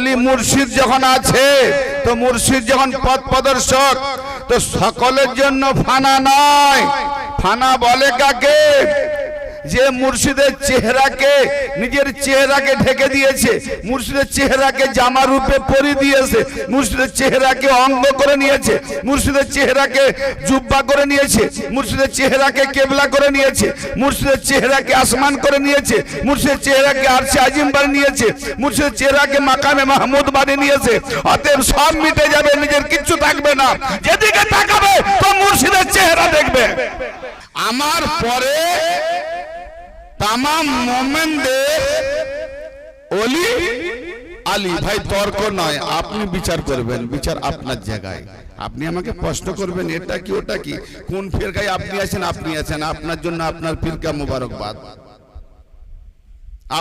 ওলি মুর্শিদ যখন আছে, তো মুর্শিদ যখন পথ প্রদর্শক, তো সকলের জন্য ফানা নয়। ফানা বলে কাকে? যে মুর্শিদের চেহারাকে, নিজের চেহারাকে ঢেকে দিয়েছে, মুর্শিদের চেহারাকে জামা রূপে পরিয়ে দিয়েছে, মুর্শিদের চেহারাকে অঙ্গ করে নিয়েছে, মুর্শিদের চেহারাকে জুব্বা করে নিয়েছে, মুর্শিদের চেহারাকে কেবলা করে নিয়েছে, মুর্শিদের চেহারাকে আসমান করে নিয়েছে, মুর্শিদের চেহারাকে আরশে আজিম বানিয়ে নিয়েছে, মুর্শিদের চেহারাকে মাকামে মাহমুদ বানিয়ে নিয়েছে। অতএব সব মিটে যাবে, নিজের কিচ্ছু থাকবে না। যেদিকে তাকাবে তো মুর্শিদের চেহারা দেখবে। আমার পরে তামাম মোমেনদের ওলি আলী। ভাই তর্ক নয়, আপনি বিচার করবেন, বিচার আপনার জায়গায়। আপনি আমাকে প্রশ্ন করবেন এটা কি ওটা কি, কোন ফিরকায় আপনি আছেন, আপনি আছেন, আপনার জন্য আপনার ফিরকা মুবারকবাদ,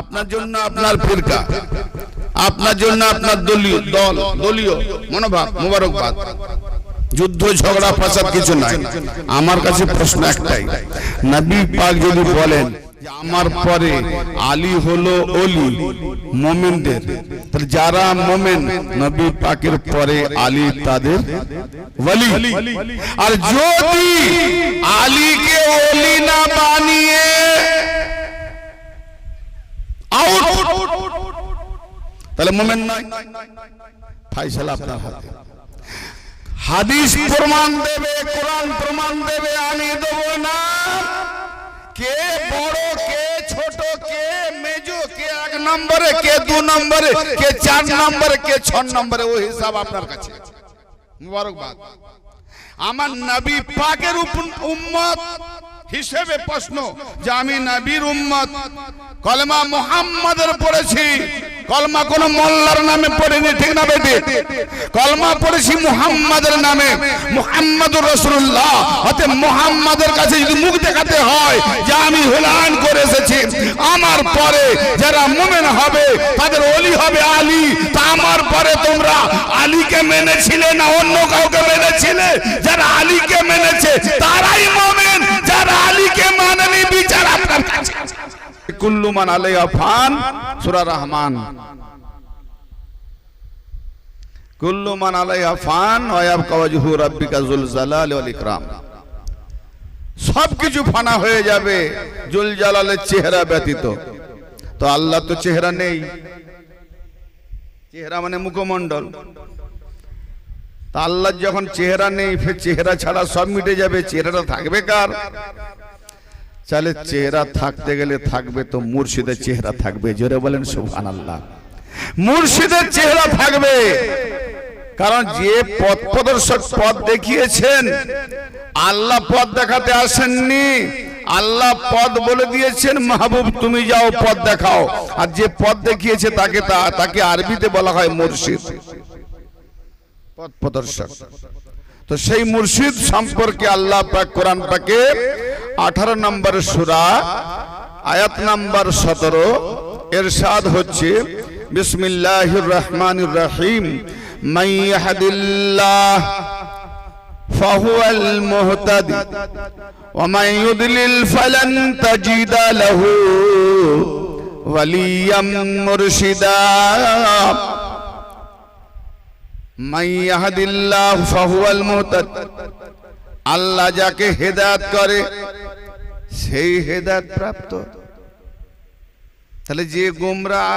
আপনার জন্য আপনার ফিরকা, আপনার জন্য আপনার দলীয় মনোভাব মুবারকবাদ। যুদ্ধ ঝগড়া ফাসাদ কিছু নাই। আমার কাছে প্রশ্ন একটাই, নবী পাক যদি বলেন আমার পরে আলী হলো ওলি মোমেনদের, তাহলে যারা মোমেন নবী পাকের পরে আলী তাদের ওলি। আর যদি আলীকে ওলি না বানিয়ে তাহলে মোমেন নয়। ফাইসালা আপনার হাতে। হাদিস প্রমাণ দেবে, কোরআন প্রমাণ দেবে, আমি দেব না। কে বড়, কে ছোট, কে মেজো, কে 1 নম্বরে, কে 2 নম্বরে, কে 4 নম্বরে, কে 6 নম্বরে, ওই হিসাব আপনার কাছে। মুবারকবাদ। আমার নবী পাকের উম্মত হিসেবে প্রশ্ন যে আমি নবীর উম্মত, কলমা মুহাম্মাদের পড়েছি, কলমা কোন মোল্লার নামে পড়িনি, ঠিক না বেটি? কলমা পড়েছি মুহাম্মাদের নামে, মুহাম্মাদুর রাসূলুল্লাহ। অতএব মুহাম্মাদের কাছে যদি মুখ দেখাতে হয় যে আমি হুলান করে এসেছি, আমার পরে যারা মুমিন হবে তাদের ওলি হবে আলী। তা আমার পরে তোমরা আলীকে মেনেছিলে না অন্য কাউকে মেনেছিলে? যারা আলীকে মেনেছে তারাই মুমিন, যারা আলীকে মানেনি বিচার আপনার কাছে। কুল্লু মান আলাইহা ফান, সূরা রহমান। কুল্লু মান আলাইহা ফান ওয়া ইয়াবকা ওয়াজহু রাব্বিকা যুল জালালি ওয়াল ইকরাম। সবকিছু ফানা হয়ে যাবে জুল জালালের চেহারা ব্যতীত। তো আল্লাহ তো চেহারা নেই। চেহারা মানে মুখমণ্ডল। তা আল্লাহ যখন চেহারা নেই, ফের চেহারা ছাড়া সব মিটে যাবে, চেহারাটা থাকবে কার? চালে চেহারা থাকতে গেলে থাকবে তো মুর্শিদের চেহারা থাকবে। জোরে বলেন সুবহানাল্লাহ। মুর্শিদের চেহারা থাকবে, কারণ যে পথ প্রদর্শক পথ দেখিয়েছেন, আল্লাহ পথ দেখাতে আসেননি। আল্লাহ পথ বলে দিয়েছেন, মাহবুব তুমি যাও পথ দেখাও। আর যে পথ দেখিয়েছে তাকে আরবিতে বলা হয় মুর্শিদ, পথ প্রদর্শক। তো সেই মুর্শিদ সম্পর্কে আল্লাহ পাক কোরআন পাকে 18 নম্বর সূরা আয়াত নাম্বার 17 ইরশাদ হচ্ছে, বিসমিল্লাহির রহমানির রহিম, মান ইয়াহদিল্লাহ ফাহুয়াল মুহতাদি ওয়া মান ইউদলিল ফালান তাজিদা লাহু ওয়ালিয়াম মুরশিদা। মান ইয়াহদিল্লাহ ফাহুয়াল মুহতাদ, আল্লাহ যাকে হেদায়েত করে সেই হেদায়েত প্রাপ্ত। তাহলে যে গোমরাহ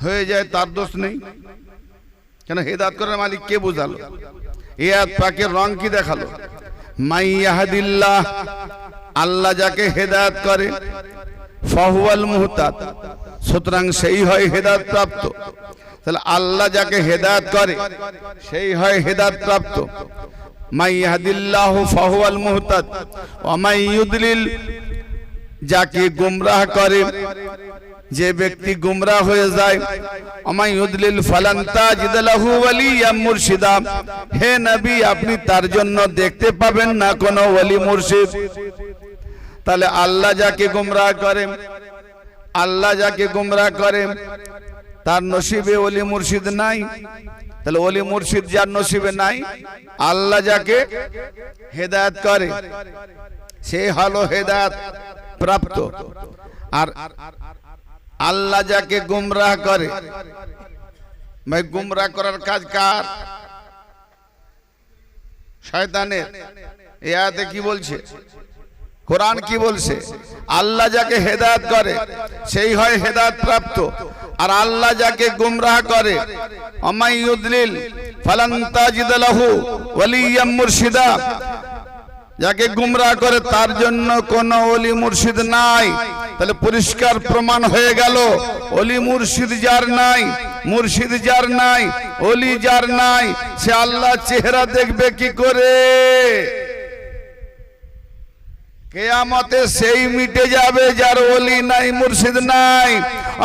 হয়ে যায় তার দোষ নেই, কেন? হেদায়েত করার মালিক কে বোঝালো? এই আয়াত পাকের রং কি দেখালো? মান ইয়াহদিল্লাহ, আল্লাহ যাকে হেদায়েত করে, ফাহুয়াল মুহতাদ, সুতরাং সেই হয় হেদায়েত প্রাপ্ত। তাহলে আল্লাহ যাকে হেদায়েত করে সেই হয় হেদায়েত প্রাপ্ত। মান ইয়াহদিল্লাহু ফাহুয়াল মুহতাদ ওয়া মান ইউদলিল, যাকে গুমরাহ করে, যে ব্যক্তি গুমরাহ হয়ে যায়, ওয়া মান ইউদলিল ফালান তাজিদ লাহু ওয়ালিয়াম মুরশিদা। হে নবী, আপনি তার জন্য দেখতে পাবেন না কোনো ওলি মুর্শিদ। তাহলে আল্লাহ যাকে গুমরাহ করে, আল্লাহ যাকে গুমরাহ করে তার নসিবে ওলি মুর্শিদ নাই। তাহলে ওলি মুর্শিদ যার নসিবে নাই, আল্লাহ যাকে হেদায়েত করে সে হলো হেদায়েত প্রাপ্ত। আর আল্লাহ যাকে গুমরাহ করে ভাই গুমরাহ করার কাজ কার? শয়তানের। এই আয়াতে কি বলছে? কোরআন কি বলছে? আল্লাহ যাকে হেদায়েত করে সেই হয় হেদায়েত প্রাপ্ত, আর আল্লাহ যাকে গুমরাহ করে আমাই ইউদলিল ফালান তাজিদ লাহু ওয়ালিয়াম মুরশিদা, যাকে গুমরাহ করে তার জন্য কোনো ওলি মুর্শিদ নাই। তাহলে পরিষ্কার প্রমাণ হয়ে গেল, ওলি মুর্শিদ যার নাই, মুর্শিদ যার নাই, ওলি যার নাই, সে আল্লাহ চেহারা দেখবে কি করে? কিয়ামতে সেই মিটে যাবে যার ওলি নাই, মুর্শিদ নাই।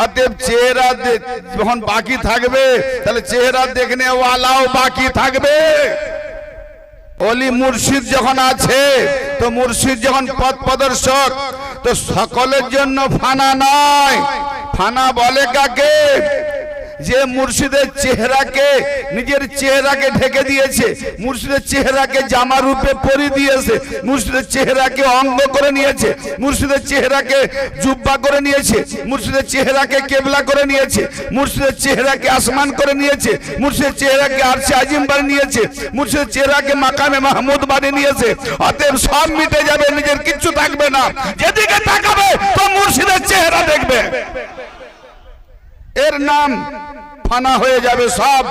অতএব চেহারা যখন বাকি থাকবে, তাহলে চেহারা দেখনে ওয়ালাও বাকি থাকবে। ওলি মুর্শিদ যখন আছে, তো মুর্শিদ যখন পথ প্রদর্শক, তো সকলের জন্য ফানা নয়। ফানা বলে কাকে? যে মুর্শিদের চেহারাকে, নিজের চেহারাকে ঢেকে দিয়েছে, মুর্শিদের চেহারাকে জামা রূপে পরিয়ে দিয়েছে, মুর্শিদের চেহারাকে অঙ্গ করে নিয়েছে, মুর্শিদের চেহারাকে জুব্বা করে নিয়েছে, মুর্শিদের চেহারাকে কেবলা করে নিয়েছে, মুর্শিদের চেহারাকে আসমান করে নিয়েছে, মুর্শিদের চেহারাকে আরশে আজিম বানিয়ে নিয়েছে, মুর্শিদের চেহারাকে মাকামে মাহমুদ বানিয়ে নিয়েছে। অতএব সব মিটে যাবে, নিজের কিচ্ছু থাকবে না। যেদিকে তাকাবে তো মুর্শিদের চেহারা দেখবে, এর নাম ফানা হয়ে যাবে সব।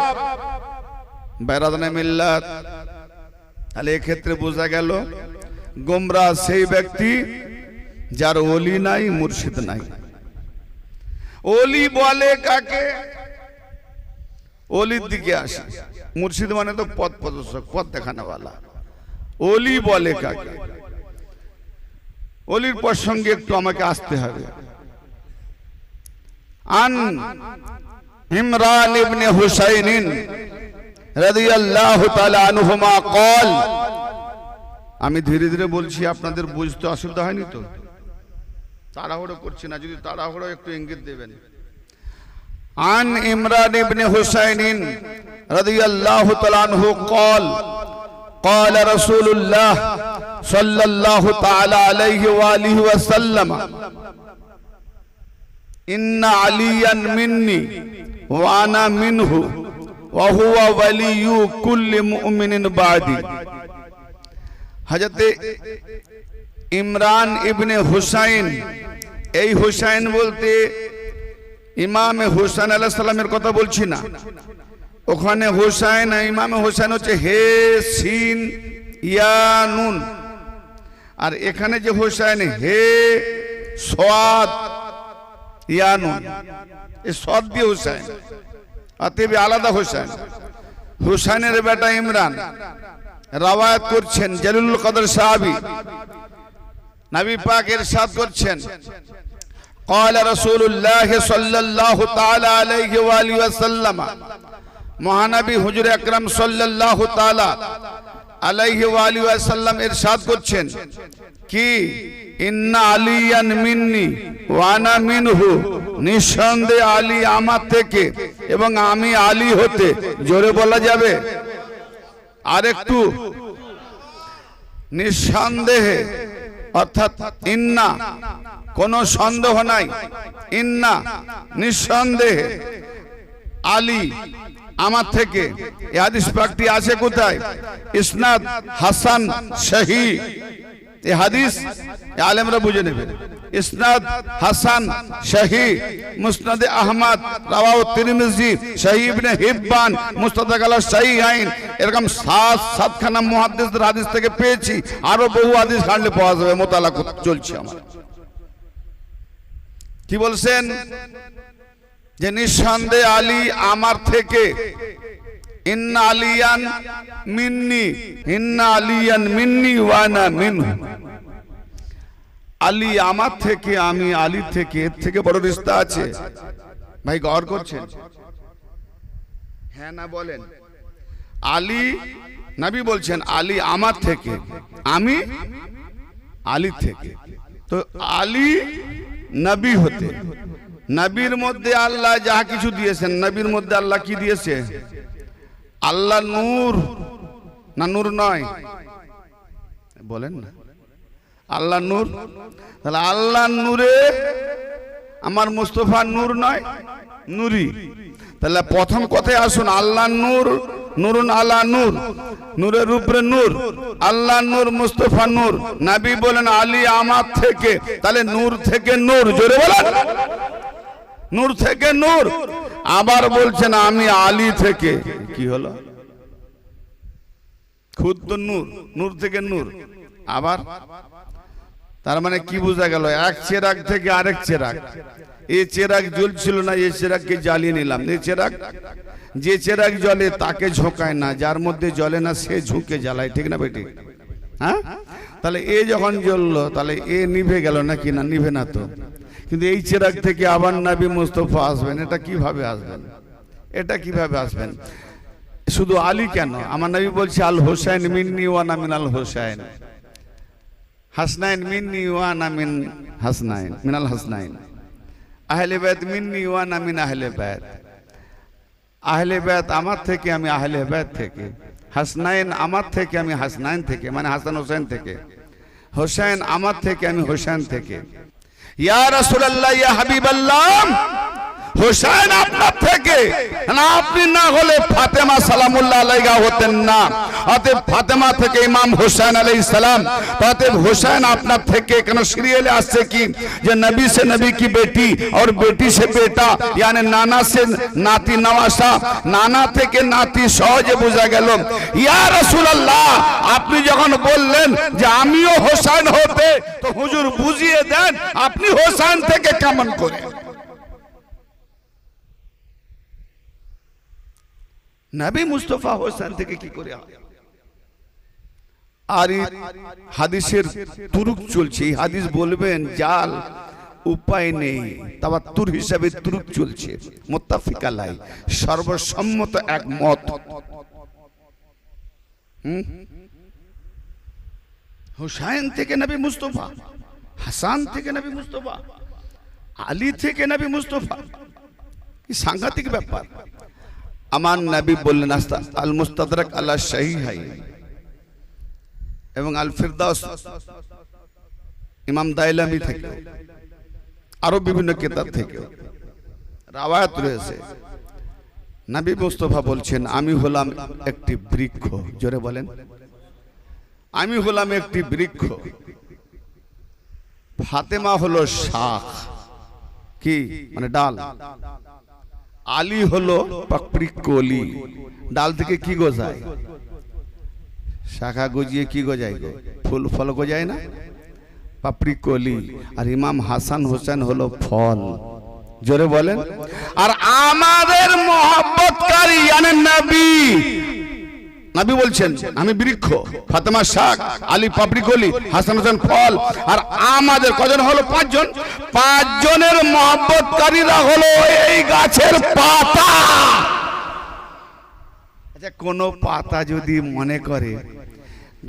বেরাদনে মিল্লাত। তাহলে এক্ষেত্রে বোঝা গেল গোমরাহ সেই ব্যক্তি যার ওলি নাই, মুর্শিদ নাই। ওলি বলে কাকে? ওলির দিকে আসে। মুর্শিদ মানে তো পথ প্রদর্শক, পথ দেখানোওয়ালা। ওলি বলে কাকে? ওলির প্রসঙ্গে একটু আমাকে আসতে হবে। আন ইমরান ইবনে হুসাইন রাদিয়াল্লাহু তাআলা আনহুমা قال, আমি ধীরে ধীরে বলছি, আপনাদের বুঝতে অসুবিধা হয়নি তো? তাড়াহুড়ো করছি না, যদি তাড়াহুড়ো একটু ইঙ্গিত দেবেন। আন ইমরান ইবনে হুসাইন রাদিয়াল্লাহু তাআলা আনহু قال قال رسول الله صلى الله تعالى عليه واله وسلم إن عليا مني وأنا منه وهو ولي كل مؤمن بعدي। হযরত ইমরান ইবনে হুসাইন, এই হুসাইন বলতে ইমামে হুসাইন আলাইহিস সালামের কথা বলছি না। ওখানে হুসাইন, ইমামে হুসাইন হচ্ছে হে সিন ইয়া নুন, আর এখানে যে হুসাইন হে সাদ ইয়ানুন, এই সদ দিয়ে হুসাইন, অতএব আলাদা হুসাইন। হুসাইনের বেটা ইমরান রাওয়ায়াত করছেন জলিলুল কদর সাহাবী, নবী পাক ইরশাদ করছেন قال رسول الله صلى الله تعالى عليه واله وسلم, মহানবী হুজুর আকরাম সাল্লাল্লাহু তাআলা আলাইহি ওয়ালিহি ওয়াসাল্লাম ইরশাদ করছেন কি? ইন্না আলিয়ান মিন্নি ওয়া আনা মিনহু, নিঃসন্দেহে আলী আমার থেকে এবং আমি আলী হতে। জোরে বলা যাবে আরেকটু? নিঃসন্দেহে, অর্থাৎ ইন্না, কোনো সন্দেহ নাই, ইন্না নিঃসন্দেহে আলী আমার থেকে। এই হাদিস পাকটি আছে কোথায়? ইসনাদ হাসান সহিহ। এই হাদিস আলেমরা বুঝে নেবেন। ইসনাদ হাসান সহিহ, মুসনাদে আহমদ, রাওয়াহু তিরমিজি, সহিহ ইবনে হিব্বান, মুস্তাদরাক আলা সহিহাইন, এরকম 7 খানা মুহাদ্দিসদের হাদিস থেকে পেয়েছি। আরো বহু হাদিস ঘাটলে পাওয়া যাবে, মোতালা চলছে আমার। কি বলছেন? যে নিঃসন্দেহে আলী আমার থেকে। ইন্না আলিয়ান মিন্নি, ইন্না আলিয়ান মিন্নি ওয়া আনা মিনহু, আলী আমার থেকে, আমি আলী থেকে। এর থেকে বড় রিশতা আছে? ভাই গৌর করছেন? হ্যাঁ না বলেন? আলী, নবী বলছেন আলী আমার থেকে, আমি আলী থেকে। তো আলী নবী হতে, নবীর মধ্যে আল্লাহ যাহা কিছু দিয়েছেন, নবীর মধ্যে আল্লাহ কি দিয়েছে? আল্লাহ নূর না নূর নয়? বলেন না, আল্লাহ নূর। তাহলে আল্লাহ নূরে আমার মুস্তাফা নূর নয়, নূরি। তাহলে প্রথম কথায় আসুন, আল্লাহ নূর, নূরুন আলা নূর, নূরের উপরে নূর, আল্লাহ নূর, মুস্তাফা নূর। নবী বলেন আলী আমার থেকে, তাহলে নূর থেকে নূর, জোরে বলেন, নূর থেকে নূর। আবার বলছেন আমি আলী থেকে, কি হলো? খুদ তো নূর, নূর থেকে নূর। আবার তার মানে কি বোঝা গেল? এক চেরাগ থেকে আরেক চেরাগ। এই চেরাগ জ্বলছিল না, এই চেরাগকে জ্বালিয়ে নিলাম। এই চেরাগ, যে চেরাগ জ্বলে তাকে ঝোঁকায় না, যার মধ্যে জ্বলে না সে ঝুঁকে জ্বালায়, ঠিক না বেটি? হ্যাঁ, তাহলে এ যখন জ্বললো তাহলে এ নিভে গেল নাকি? না, নিভে না তো। কিন্তু এই চেরাগ থেকে আবার নবী মুস্তাফা আসবেন, এটা কিভাবে আসবেন? এটা কিভাবে আসবেন? শুধু আলী কেন, আমার নবী বলছে আল হোসাইন মিন্নি ওয়া আনা মিনাল হোসাইন, হাসনাইন মিন্নি ওয়া আনা মিন হাসনাইন, মিনাল হাসনাইন, আহলে বাইত মিন্নি ওয়া আনা মিন আহলে বাইত। আহলে বাইত আমার থেকে, আমি আহলে বাইত থেকে। হাসনাইন আমার থেকে, আমি হাসনাইন থেকে, মানে হাসান হোসেন থেকে। হোসেন আমার থেকে, আমি হোসেন থেকে। ইয়া রাসূলুল্লাহ, ইয়া হাবিবাল্লাহ, হোসেন আপনার থেকে, না আপনি না হলে ফাতেমা সালামুল্লাহ আলাইহা হতেন না। অতএব ফাতেমা থেকে ইমাম হোসেন আলাইহিস সালাম, অতএব হোসেন আপনার থেকে। কেন সিরিয়ালে আসছে কি যে নবী সে নবী কি বেটি और बेटी से बेटा, यानी नाना से नाती नवासा, नाना থেকে নাতি, সহজে বোঝা গেল। ইয়া রাসূলুল্লাহ, আপনি যখন বললেন যে আমিও হোসেন হতে, তো হুজুর বুঝিয়ে দেন আপনি হোসেন থেকে কেমন করে? নবী মুস্তাফা হোসেন থেকে কি করে হয়? আর হাদিসের তুরুক চলছে, এই হাদিস বলবেন জাল, উপায় নেই, তাওয়াত্তুর হিসাবে তুরুক চলছে। মুত্তাফিক আলাই, সর্বসম্মত এক মত। হোসেন থেকে নবী মুস্তাফা, হাসান থেকে নবী মুস্তাফা, আলী থেকে নবী মুস্তাফা, কি সাংঘাতিক ব্যাপার। আমার নবী বললেন আল মুস্তাদরাক আলা সাহিহাইন এবং আল ফিরদাউস, ইমাম দাইলামি থেকে, আরো বিভিন্ন কিতাব থেকে রাওয়ায়াত রয়েছে। নবী মুস্তাফা বলছেন আমি হলাম একটি বৃক্ষ, জোরে বলেন, আমি হলাম একটি বৃক্ষ। ফাতেমা হলো শাখ, কি মানে ডাল। আলী হলো পাপড়ি কলি, ডাল থেকে কি গজায়? শাখা গজিয়ে কি গজায় গো? ফুল ফল গজায় না, পাপড়ি কলি। আর ইমাম হাসান হোসেন হলো ফল, জোরে বলেন। আর আমাদের মহব্বতকারী মানে নবী, নবী বলছেন আমি বৃক্ষ, ফাতেমা শাখ, আলী পাপড়ি কলি, হাসান হোসেন ফল। আর আমাদের কজন হলো? পাঁচজন। পাঁচজনের মহব্বতকারীরা হলো এই গাছের পাতা। আচ্ছা, কোন পাতা যদি মনে করে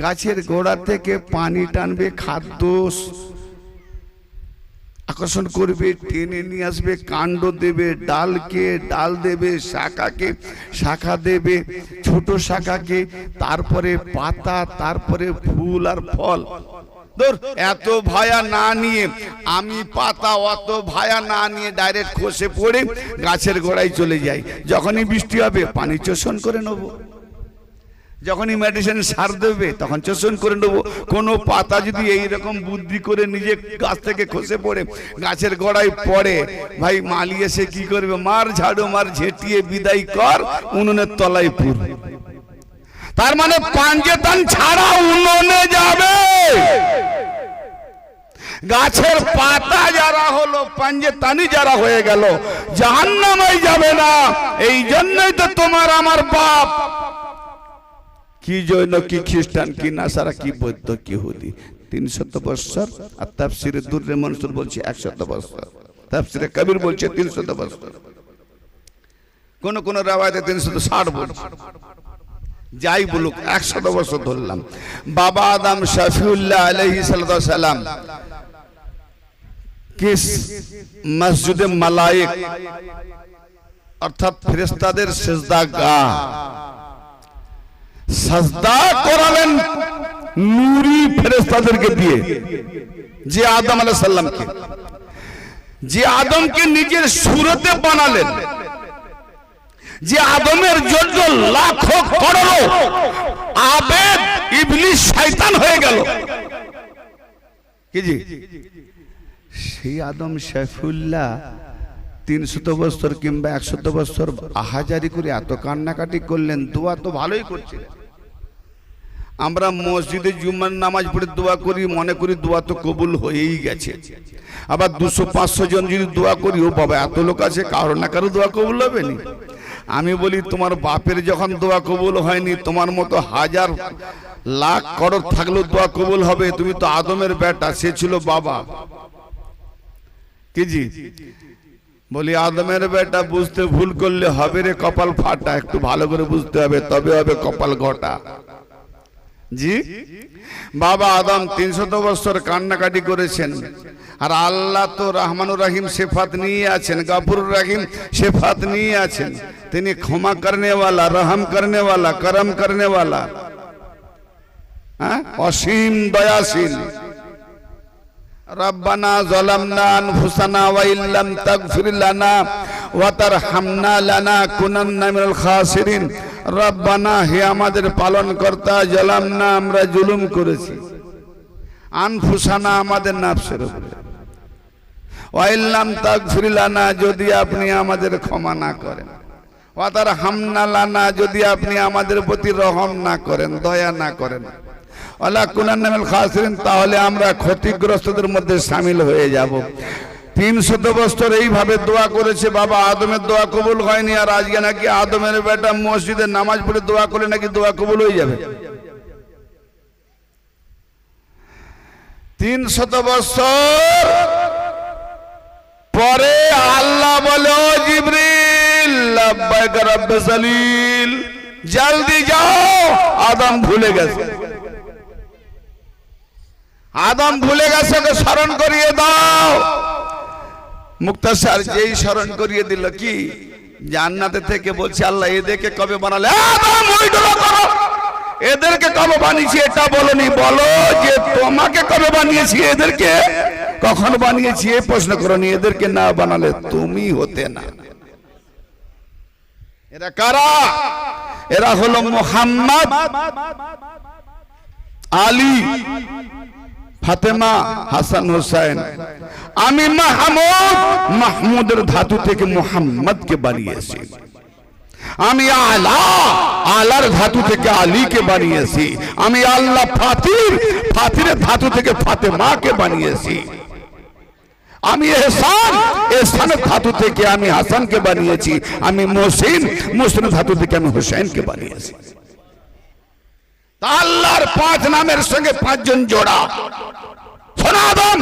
গাছের গোড়া থেকে পানি টানবে, খাদ্য আকর্ষণ করবে, টেনে নিয়ে আসবে, কাণ্ড দেবে, ডালকে ডাল দেবে, শাখাকে শাখা দেবে, ছোট শাখাকে, তারপরে পাতা, তারপরে ফুল আর ফল। এত ভায়া না নিয়ে, আমি পাতা অত ভায়া না নিয়ে ডাইরেক্ট খসে পড়ে গাছের গোড়ায় চলে যাই। যখনই বৃষ্টি হবে পানি চোষণ করে নেবো, যখনই মেডিসিন সার দেবে তখন চোষণ করে নেবো। কোনো পাতা যদি এইরকম বুদ্ধি করে নিজে গাছ থেকে খসে পড়ে গাছের গোড়ায় পড়ে, ভাই মালি এসে কি করবে? মার ঝাড়ু মার, ঝেঁটিয়ে বিদায় কর, উনুনের তলায় পুর। তার মানে পাঞ্জেতান ছাড়া উনুনে যাবে। গাছের পাতা যারা হলো পাঞ্জেতানি যারা হয়ে গেল, জাহান্নামে যাবে না। এই জন্যই তো তোমার আমার বাপ কি জৈন, কি খ্রিস্টান, কি নাসারা, কি বৌদ্ধ, কি ইহুদি 300 বছর। আর তাফসিরে দুররে মনসুর বলছে 100 বছর, তাফসিরে কবির বলছে 300 বছর, কোন কোন রাওয়ায়াতে 360 বলছে। যাই বলুক 100 বছর ধরলাম। বাবা আদম শফিউল্লাহ আলাইহিস সালাম কিস মসজিদে মালায়েক অর্থাৎ ফেরেশতাদের সিজদাগাহ সাজদা করালেন নূরি ফেরেশতাদেরকে দিয়ে। যে আদম আলাইহিস সালামকে, যে আদমকে নিজের সুরতে বানালেন, যে আদমের জন্য লাখো করোড় আবেদ ইবলিস শয়তান হয়ে গেল কি জি সেই আদম শৈফুল্লাহ 300 বছর কিংবা 100 বছর আহাজারি করে এত কান্নাকাটি করলেন, দোয়া তো ভালোই করছিলেন। আমরা মসজিদে জুম্মার নামাজ পড়ে দোয়া করি, মনে করি দোয়া তো কবুল হয়েই গেছে। আবার 200-500 জন যদি দোয়া করি, ও বাবা এত লোক আছে, কারো না কারো দোয়া কবুল হবে না। আমি বলি তোমার বাপের যখন দোয়া কবুল হয়নি, তোমার মতো হাজার লাখ করোড় থাকলেও দোয়া কবুল হবে? তুমি তো আদমের বেটা, সে ছিল বাবা কি জি। বলি আদমের বেটা, বুঝতে ভুল করলে হবে রে কপাল ফাটা, একটু ভালো করে বুঝতে হবে, তবে হবে কপাল ঘটা জি। বাবা আদম 300 বছর কান্নাকাটি করেছেন, আর আল্লাহ তো রহমানুর রহিম সিফাত নিয়ে আছেন, গফুরুর রহিম সিফাত নিয়ে আছেন। তিনি ক্ষমা করনে वाला, রহম করনে वाला, করম করনে वाला, অসীম দয়াশীল। রব্বানা যালামনা আনফুসানা ওয়া ইল্লাম তাগফির লানা ওয়া তারহামনা লানাকুনান্না মিনাল খাসিরিন। রব্বানা, হে আমাদের পালনকর্তা, যালামনা, আমরা জুলুম করেছি, আনফুসানা, আমাদের নফসের উপরে, ওয়া ইল্লাম তাগফির লানা, যদি আপনি আমাদের ক্ষমা না করেন, ওয়া তারহামনা লানা, যদি আপনি আমাদের প্রতি রহম না করেন, দয়া না করেন, তাহলে আমরা ক্ষতিগ্রস্তদের মধ্যে শামিল হয়ে যাব। 300 বছর এইভাবে দোয়া করেছে বাবা, আদমের দোয়া কবুল হয়নি, আর আজকে নাকি আদমের বেটা মসজিদে নামাজ পড়ে দোয়া করে নাকি দোয়া কবুল হয়ে যাবে। 300 বছর পরে আল্লাহ বলে, ও জিবরিল, লাব্বাইক রাব্বে জালিল, জলদি যাও, আদম ভুলে গেছে। আদম ভুলে গেছে, ওকে স্মরণ করিয়ে দাও। মুক্তাসার যেই স্মরণ করিয়ে দিল, কি জান্নাতে থেকে বলছে, আল্লাহ এদেরকে কবে বানালে? আদম ওইগুলো করো, এদেরকে কবে বানিয়েছি এটা বলনি, বলো যে তোমাকে কবে বানিয়েছি, এদেরকে কখন বানিয়েছি এই প্রশ্ন করনি। এদেরকে না বানালে তুমি হতে না। এরা কারা? এরা হলো মুহাম্মদ, আলী, ফাতেমা, হাসান, হোসেন। আমি মাহমুদ, মাহমুদের ধাতু থেকে মুহাম্মদকে বানিয়েছি। আমি আলা, আলার ধাতু থেকে আলীকে বানিয়েছি। আমি আল্লাহ ফাতির, ফাতিরের ধাতু থেকে ফাতেমাকে বানিয়েছি। আমি এহসান, এহসানের ধাতু থেকে আমি হাসানকে বানিয়েছি। আমি মুহসিন, মুহসিনের ধাতু থেকে আমি হোসেনকে বানিয়েছি। আল্লাহর 5 নামের সঙ্গে 5 জন জোড়া। শোনো আদম,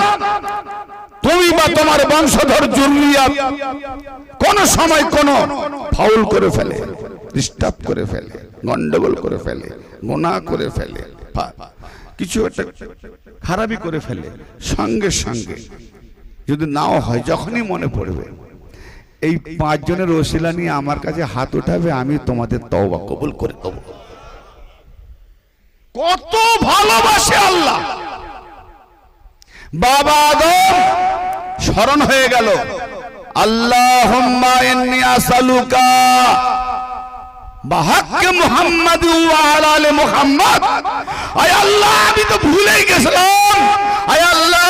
তুমি বা তোমার বংশধর জুরিয়াত কোন সময় কোন ফাউল করে ফেলে, ডিস্টার্ব করে ফেলে, গন্ডগোল করে ফেলে, গুনাহ করে ফেলে, কিছু একটা খারাপই করে ফেলে, সঙ্গে সঙ্গে যদি নাও হয়, যখনই মনে পড়বে, এই 5 জনের ওসিলা নিয়ে আমার কাছে হাত উঠাবে, আমি তোমাদের তওবা কবুল করে দেব। কত ভালোবাসে আল্লাহ। বাবা আদম স্মরণ হয়ে গেল, আল্লাহুম্মা ইন্নী আসআলুকা বিহাক্কি মুহাম্মাদ ওয়া আলা আলি মুহাম্মাদ। আয় আল্লাহ, আমি তো ভুলেই গেছিলাম। আয় আল্লাহ,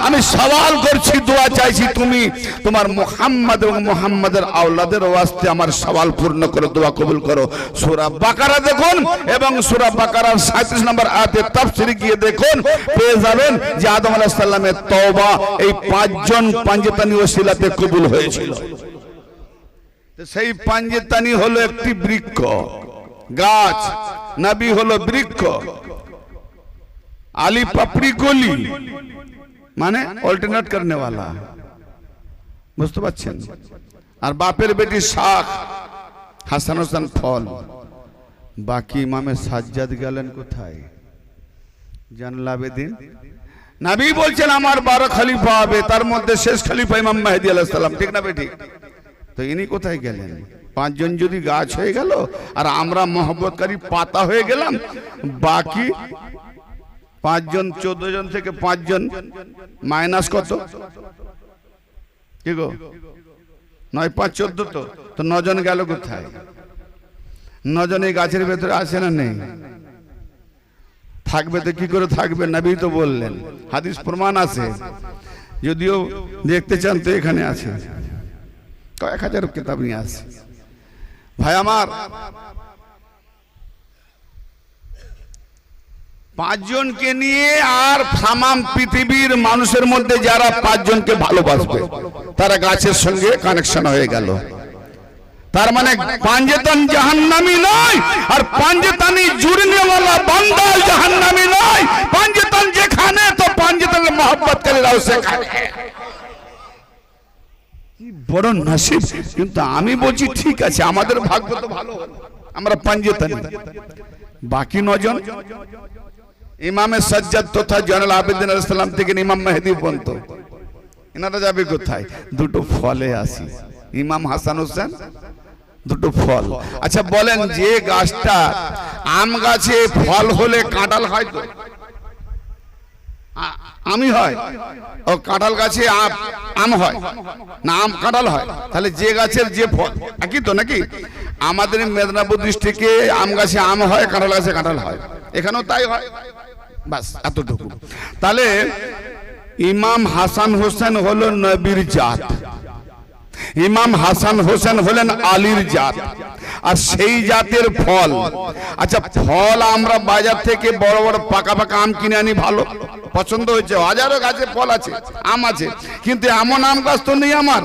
আমি সওয়াল করছি, দোয়া চাইছি, তুমি তোমার মুহাম্মদ এবং মুহাম্মাদের আওলাদের ওয়াস্তে আমার সওয়াল পূর্ণ করে দোয়া কবুল করো। সূরা বাকারা দেখুন, এবং সূরা বাকারার 37 নম্বর আয়াতে তাফসীরে গিয়ে দেখুন, পেয়ে যাবেন যে আদম আলাইহিস সালামের তওবা এই 5 জন পাঞ্জেতানি ওসিলাতে কবুল হয়েছিল। সেই পাঞ্জেতানি হলো একটি বৃক্ষ, গাছ, নবী হলো বৃক্ষ, আলী পাপড়ি কলি, মানে অল্টারনেট করনে वाला, বুঝতে পারছেন? আর বাপের বেটি শাখ, হাসান হোসেন ফল। বাকি ইমামে সাজ্জাদ গেলেন কোথায়? জানলাবেদিন। নবী বলছেন আমার 12 খলিফা হবে, তার মধ্যে শেষ খলিফা ইমাম মেহেদী আলাইহিস সালাম, ঠিক না বেটি? তো ইনি কোথায় গেলেন? 5 জন যদি গাছ হয়ে গেল আর আমরা মহব্বতকারী পাতা হয়ে গেলাম, বাকি 5 জন 14 জন থেকে 5 জন মাইনাস কত? কি গো? 9 5 14 তো 9 জন গেল কোথায়? 9 জন এই গাছের ভেতরে আছে না নেই? থাকবে তো কি করে থাকবে? নবী তো বললেন, হাদিস প্রমাণ আছে, যদিও দেখতে চান তো এখানে আছে, কয়েক হাজার কিতাব নিয়ে আছে। ভাই আমার, 5 জনকে নিয়ে আর তামাম পৃথিবীর মানুষের মধ্যে যারা 5 জনকে ভালোবাসবে তারা গাছের সঙ্গে কানেকশন হয়ে গেল। তার মানে পাঞ্জেতান জাহান্নামী নয়, আর পাঞ্জেতানি জুড়নে वाला বান্দা জাহান্নামী নয়। পাঞ্জেতান যেখানে তো পাঞ্জেতানের mohabbat করে রাও সেখানে। কি বড় নসিব! কিন্তু আমি বলছি ঠিক আছে, আমাদের ভাগ্য তো ভালো, আমরা পাঞ্জেতানি। বাকি 9 জন ইমামে সাজ্জাদ তথা জয়নুল আবেদিন আলাইহিস সালাম থেকে ইমাম মেহেদী পর্যন্ত এনারা যাবে কোথায়? দুটো ফলে আসি, ইমাম হাসান হোসেন, দুটো ফল। আচ্ছা বলেন, যে গাছটা আম গাছে ফল হলে কাঁঠাল হয় তো? আমি হয়, ও কাঁঠাল গাছে আম হয় না, আম কাঁঠাল হয়? তাহলে যে গাছের যে ফল একই তো নাকি? আমাদের মেদিনীপুর ডিস্ট্রিক্টে আম গাছে আম হয়, কাঁঠাল গাছে কাঁঠাল হয়, এখানেও তাই হয়, বাস এতটুকু। তাহলে ইমাম হাসান হোসেন হলো নবীর জাত, ইমাম হাসান হোসেন হলেন আলীর জাত, আর সেই জাতের ফল। আচ্ছা ফল আমরা বাজার থেকে বড় বড় পাকা পাকা আম কিনে আনি, ভালো পছন্দ হয়েছে, হাজারো গাছে ফল আছে, আম আছে, কিন্তু এমন আম গাছ তো নেই আমার।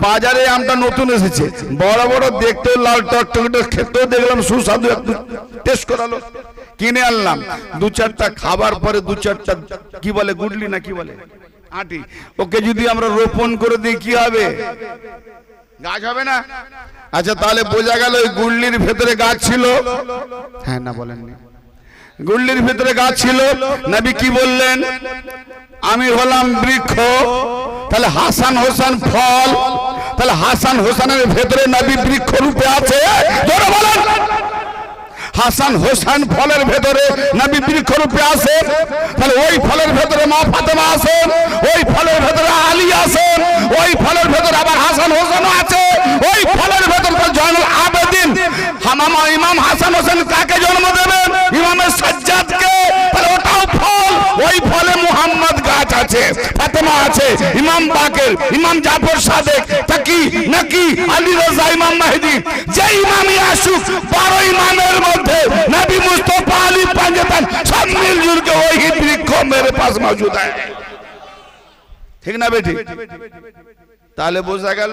বাজারে আমটা নতুন এসেছে, বড় বড়, দেখতেও লাল টকটকে, খেতেও দেখলাম সুস্বাদু, একটু টেস্ট করালো, কিনে আনলাম। 2-4টা খাবার পরে 2-4টা কি বলে গুডলি না কি বলে আটি, ওকে যদি আমরা রোপণ করে দিই কি হবে? গাছ হবে না? আচ্ছা তাহলে বোঝা গেল ওই গুডলির ভেতরে গাছ ছিল। হ্যাঁ না বলেননি? গুডলির ভেতরে গাছ ছিল। নবী কি বললেন? আমি হলাম বৃক্ষ, তাহলে হাসান হোসেন ফল, তাহলে হাসান হোসেনের ভেতরে নবী বৃক্ষ রূপে আছে। জোরে বলেন। হাসান হোসেন ফলের ভেতরে নবী বৃক্ষ রূপে আছে, তাহলে ওই ফলের ভেতরে মা ফাতেমা আছে, ওই ফলের ভেতরে আলী আছে, ওই ফলের ভেতরে আবার হাসান হোসেন আছে, ওই ফলের ভেতরে জয়নুল আবেদিন ইমাম হাসান হোসেন কাকে জন্ম দেবেন? ইমামে সাজ্জাদকে, তাহলে ওটাও ফল। ওই ফলে মুহাম্মদ গাছ আছে, ফাতেমা আছে, ইমাম বাকের, ইমাম জাফর সাদেক, তাকি নাকি আলী রাজা, ইমাম মেহেদী, যে ইমামই আসুক 12 ইমামের মধ্যে নবী মুস্তাফা আলী পাঞ্জেতান সব মিলজুল के वही वृक्ष मेरे पास मौजूद है। ঠিক না বেটি? তাহলে বোঝা গেল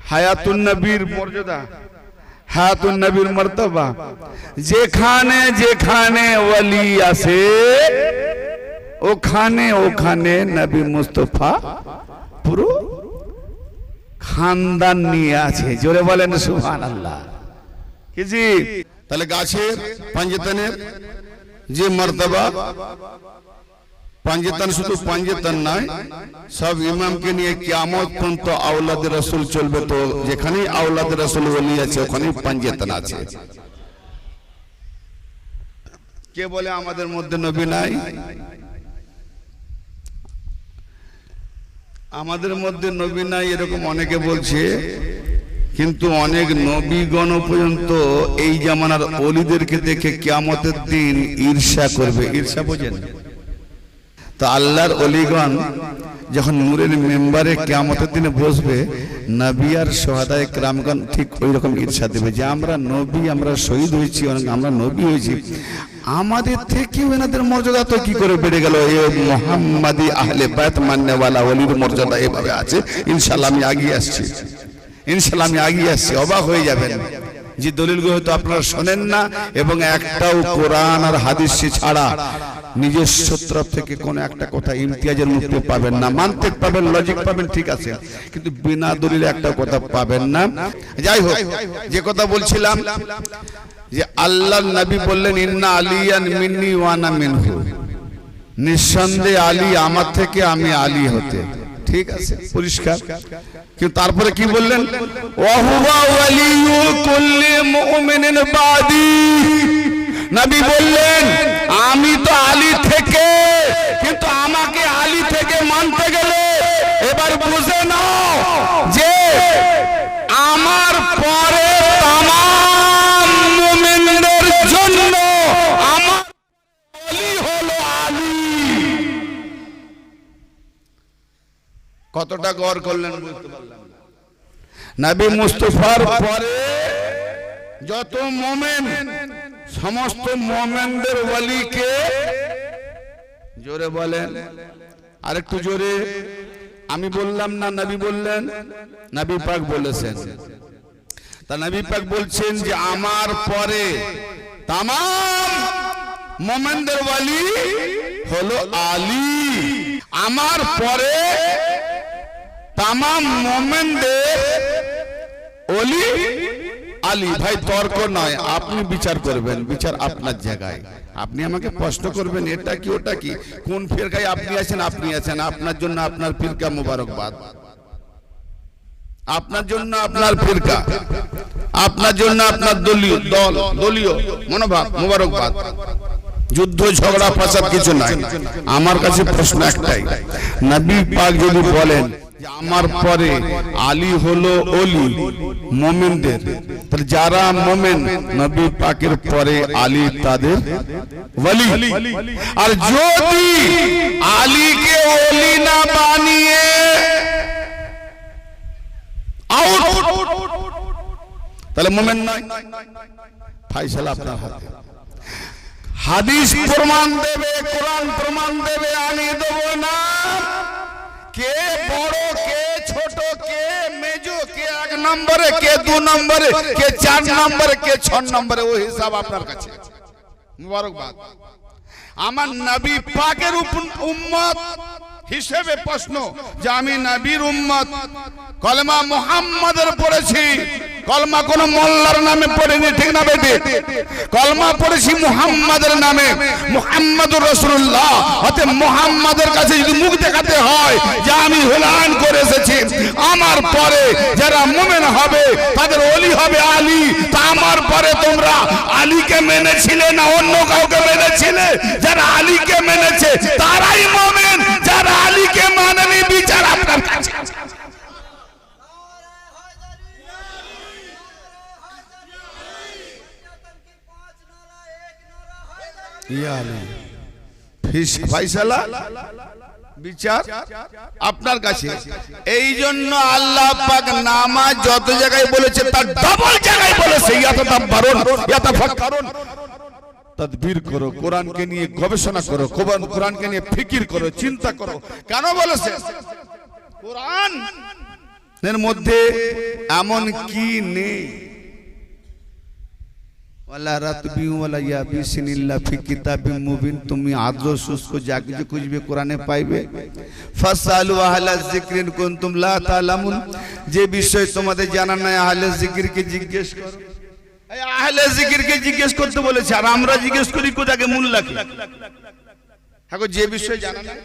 হায়াতুন নবীর মর্যাদা, হায়াতুন নবীর মর্তবা। যেখানে যেখানে ওলি আছে ওখানে ওখানে নবী মুস্তাফা পুরো খানদান নিয়ে আছে। জোরে বলেন সুবহানাল্লাহ। কি জি? তাহলে গাছের পাঞ্জেতানের যে মর্তবা, পাঞ্জেতান শুধু পাঞ্জেতান নয়, সব ইমামকে নিয়ে কিয়ামত পর্যন্ত আওলাদ রাসূল চলবে। তো যেখানেই আওলাদ রাসূল ওলি আছে ওখানেই পাঞ্জেতান আছে। কে বলে আমাদের মধ্যে নবী নাই? আমাদের মধ্যে নবী নাই এরকম অনেকে বলছে, কিন্তু অনেক নবীগণ পর্যন্ত এই জামানার ওলিদেরকে দেখে কিয়ামতের দিন ঈর্ষা করবে। ঈর্ষা বোঝেন তো? আল্লাহর ওলিগণ যখন নূরের মেম্বারে কিয়ামতের দিনে বসবে, নবী আর শহাদায়ে কেরামগণ ঠিক ওই রকম ঈর্ষা দেবে যে আমরা নবী, আমরা শহীদ হয়েছি, আমরা নবী হয়েছি, আমাদের থেকে এনাদের মর্যাদা তো কি করে বেড়ে গেল? এই মুহাম্মাদি আহলে বাইত মাননেওয়ালা ওলির মর্যাদা এভাবে আছে। ইনশাআল্লাহ আমি আগিয়ে আসছি, ইনশাআল্লাহ আমি আগিয়ে আসছি, অবাক হয়ে যাবেন। যে দলিলগুলো হয়তো আপনারা শোনেন না, এবং একটাও কোরআন আর হাদিস ছাড়া নিজস্ব তরফ থেকে কোন একটা কথা ইমতিয়াজের মুক্তি পাবেন না। মানতে পাবেন, লজিক পাবেন, ঠিক আছে, কিন্তু বিনা দলিলে একটা কথা পাবেন না। যাই হোক, যে কথা বলছিলাম যে আল্লাহর নবী বললেন ইন্না আলিয়ান মিন্নি ওয়া আনা মিনহু, নিঃসন্দেহে আলী আমার থেকে, আমি আলী হতে। ঠিক আছে, পরিষ্কার। কিন্তু তারপরে কি বললেন? ওয়া হুয়া ওয়ালিয়ু কুল্লি মুমিনিন বাদি। নবী বললেন আমি তো আলী থেকে, কিন্তু আমাকে আলী থেকে মানতে গেলে এবার বুঝে নাও যে কতটা গৌর করলেন বুঝতে পারলাম না। নবী মুস্তাফার পরে যত মুমিন, সমস্ত মুমিনদের ওয়ালিকে জোরে বলেন, আরেকটু জোরে। আমি বললাম না, নবী বললেন, নবী পাক বলেছেন। তা নবী পাক বলছেন যে আমার পরে तमाम মুমিনদের ওয়ালি হলো আলী। আমার পরে तमाम মুমিনদের ওলি আলী। ভাই তর্ক নয়, আপনি বিচার করবেন, বিচার আপনার জায়গায়। আপনি আমাকে প্রশ্ন করবেন এটা কি ওটা কি, কোন ফিরকায় আপনি আছেন, আপনি আছেন, আপনার জন্য আপনার ফিরকা মুবারকবাদ, আপনার জন্য আপনার ফিরকা, আপনার জন্য আপনার দলীয় দল, দলীয় মনোভাব মুবারকবাদ। যুদ্ধ ঝগড়া ফাসাদ কিছু নাই। আমার কাছে প্রশ্ন একটাই, নবী পাক যদি বলেন যে আমার পরে আলী হলো ওলি মুমিনদের, তাহলে যারা মুমিন নবী পাকের পরে আলী তাদের ওলি। আর যদি আলীকে ওলি না বানিয়ে আউট, তাহলে মুমিন নয়। ফায়সালা আপনার হাতে। হাদিস প্রমাণ দেবে, কোরআন প্রমাণ দেবে, আমি দেব না। কে বড়, কে ছোট, কে মেজো, কে 1 নম্বরে, কে 2 নম্বরে, কে 4 নম্বরে, কে 6 নম্বরে, ওই হিসাব আপনার কাছে। মুবারকবাদ। আমার নবী পাকের উম্মত হিসেবে প্রশ্ন যে আমি নবীর উম্মত, কলমা মুহাম্মাদের পড়েছি, কলমা কোন মোল্লার নামে পড়িনি, ঠিক না বেটি? কলমা পড়েছি মুহাম্মাদের নামে, মুহাম্মাদুর রাসূলুল্লাহ। হতে মুহাম্মাদের কাছে যদি মুখ দেখাতে হয় যে আমি এলান করে এসেছি আমার পরে যারা মুমিন হবে তাদের ওলি হবে আলী, তা আমার পরে তোমরা আলীকে মেনেছিলে না অন্য কাউকে মেনেছিলে? যারা আলীকে মেনেছে তারাই মুমিন, যারা আলীকে মানেনি বিচার আপনার কাছে। ফায়সালা বিচার আপনার কাছে। এই জন্য আল্লাহ পাক নামাজ যত জায়গায় বলেছে তার ডবল জায়গায় বলেছে ইয়াতাদাব্বারুন ইয়াতাফাক্কারুন। তাদবীর করো, কোরআনকে নিয়ে গবেষণা করো, কোরআনকে নিয়ে ফিকির করো, চিন্তা করো। কেন বলেছে? কোরআন এর মধ্যে এমন কি নেই? ওয়ালা রাতবি ওয়ালা ইয়াবিসিন ইল্লা ফি কিতাবিম মুবিন। তুমি আদ্র শুষ্ক যা কিছু খুঁজবে কোরআনে পাইবে। ফাসালু আহলা যিকরি ইন কুনতুম লা তা'লামুন। যে বিষয় তোমাদের জানা নাই আহলে জিকিরকে জিজ্ঞেস করো। এই আহলে জিকিরকে জিজ্ঞেস করতে বলেছে, আর আমরা জিজ্ঞেস করি কোথাকে মোল্লাকে। দেখো যে বিষয় জানা নাই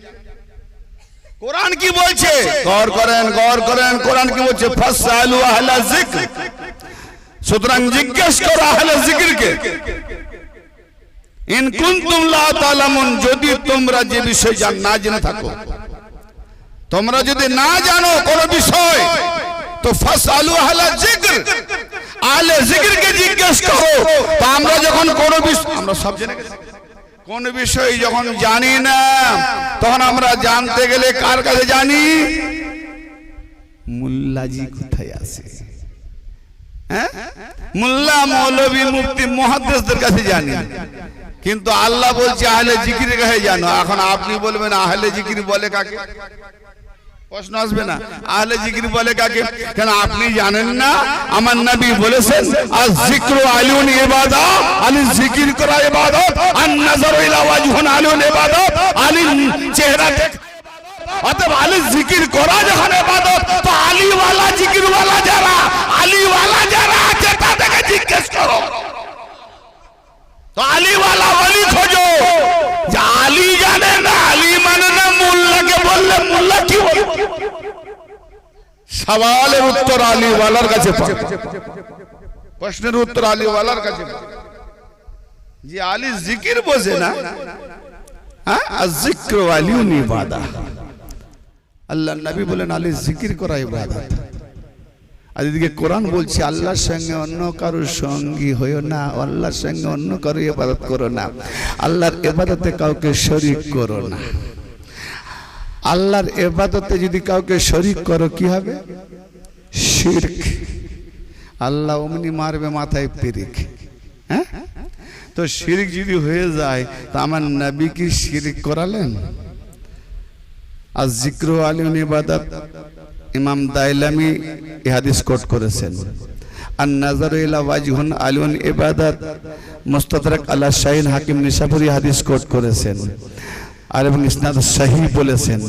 কোরআন কি বলছে, গৌর করেন, গৌর করেন। কোরআন কি বলছে? ফাসালু আহলা যিকর। সুতরাং জিজ্ঞেস করো আহলে জিকিরকে। ইন কুনতুম লা তা'লামুন, যদি তোমরা যে বিষয় না জেনে থাকো, তোমরা যদি না জানো কোন বিষয়, তো ফাসালু আহলা যিকর, আহলে জিকিরকে জিজ্ঞেস করো। তো আমরা যখন কোন বিষয়, আমরা সব জেনে গেছি, কোন বিষয় যখন জানি না তখন আমরা জানতে গেলে কার কাছে জানি? মুল্লাজি কোথায় আছে? মুল্লা, মৌলভী, মুফতি, মুহাদ্দিসদের কাছে জানি। কিন্তু আল্লাহ বলছে আহলে জিকিরের কাছে জানো। এখন আপনি বলবেন আহলে জিকির বলে কাকে? প্রশ্ন আসবে না, আহলে জিকির বলে কাকে? কেন আপনি জানেন না? আমার নবী বলেছেন আজ যিকরু আলিউন ইবাদত, আলী জিকির করা ইবাদত, আন নাযারু ইলা ওয়াজহিন আলিউন ইবাদত, আলীর চেহারা দেখা। অতএব আলী জিকির করা যখন ইবাদত, তো আলী ওয়ালা জিকির ওয়ালা যারা, আলী ওয়ালা যারা আছে তাদেরকে জিজ্ঞেস করো। তো আলী ওয়ালা ওয়ালি খোঁজো। যে আলী জানে না, আলী মানে না, মোল্লাকে বললে মোল্লা কি বলে? সওয়ালের উত্তর আলী ওয়ালার কাছে পাবে, প্রশ্নের উত্তর আলী ওয়ালার কাছে পাবে। যে আলী জিকির বোঝে না, হ্যাঁ, আয-যিকরু আলিউন ইবাদাত। আল্লাহ নবী বলেন আলী জিকির করা ইবাদত। আর এদিকে কোরআন বলছে আল্লাহর সঙ্গে অন্য কারোর সঙ্গী হইও না, আল্লাহর সঙ্গে অন্য কারো ইবাদত করো না, আল্লাহর ইবাদতে কাউকে শরীক করো না। আল্লাহর ইবাদতে যদি কাউকে শরীক করো কি হবে? শিরক। আল্লাহ অমনি মারবে মাথায় পিরিক। হ্যাঁ, তো শিরক যদি হয়ে যায় তা আমার নবী কি শিরক করালেন? আর জিক্র আলিউন ইবাদত ইমাম দাইলামি এই হাদিস কোট করেছেন। আর নাজারু ইলা ওয়াজহুন আলিউন ইবাদত মুস্তাদরাক আলা শাহীন হাকিম নিশাপুরি হাদিস কোট করেছেন আর এবং ইসনাদ সহিহ বলেছেন।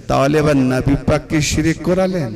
তাহলে এবার নবী পাক কি শিরক করালেন?